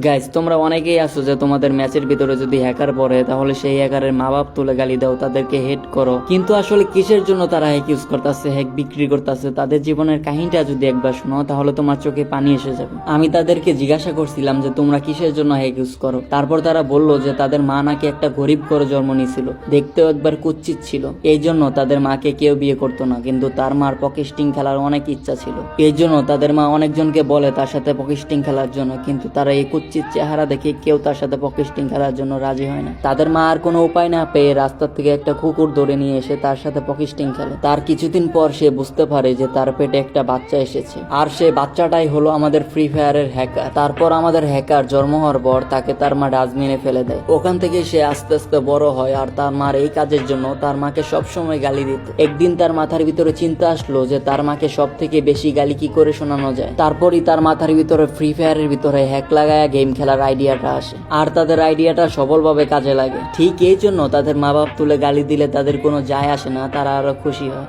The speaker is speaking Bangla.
গাইস, তোমরা অনেকেই আছো যে তোমাদের ম্যাচের ভিতরে যদি হ্যাকার পড়ে তাহলে সেই হ্যাকারের মা বাপ তুলে গালি দাও, তাদেরকে হেট করো। কিন্তু আসলে কিসের জন্য তারা হ্যাক ইউজ করতেছে, হ্যাক বিক্রি করতেছে, তাদের জীবনের কাহিনীটা যদি একবার শোনো তাহলে তোমার চোখে পানি এসে যাবে। আমি তাদেরকে জিজ্ঞাসা করছিলাম যে তোমরা কিসের জন্য হ্যাক ইউজ করো। তারপর তারা বললো যে তাদের মা নাকি একটা গরিব করে জন্ম নিয়েছিল, দেখতেও একবার কুচ্ছিত ছিল, এই জন্য তাদের মাকে কেউ বিয়ে করতো না। কিন্তু তার মার পকেস্টিং খেলার অনেক ইচ্ছা ছিল, এই জন্য তাদের মা অনেকজনকে বলে তার সাথে পকেস্টিং খেলার জন্য, কিন্তু তারা এই কুচ্ছিত চেহারা দেখে কেউ তার সাথে পকেস্টিং খেলার জন্য রাজি হয় না। তাদের মা আর কোনো উপায় না পেয়ে রাস্তার থেকে একটা কুকুর ধরে নিয়ে এসে তার সাথে পকেস্টিং খেলে। তার কিছুদিন পর সে বুঝতে পারে যে তার পেটে একটা বাচ্চা এসেছে, আর সে বাচ্চাটাই হলো আমাদের ফ্রি ফায়ারের হ্যাকার। তারপর আমাদের হ্যাকার জন্ম হওয়ার পর তাকে তার মা ডাস্টবিনে ফেলে দেয়। ওখান থেকে সে আস্তে আস্তে বড় হয়, আর তার মার এই কাজের জন্য তার মাকে সবসময় গালি দিত। একদিন তার মাথার ভিতরে চিন্তা আসলো যে তার মাকে সব থেকে বেশি গালি কি করে শোনানো যায়। তারপরই তার মাথার ভিতরে ফ্রি ফায়ারের ভিতরে হ্যাক লাগায়া গেম খেলার আইডিয়াটা আসে, আর তাদের আইডিয়াটা সফলভাবে কাজে লাগে। ঠিক এই জন্য তাদের মা বাপ তুলে গালি দিলে তাদের কোনো যায় আসে না, তারা আরো খুশি হয়।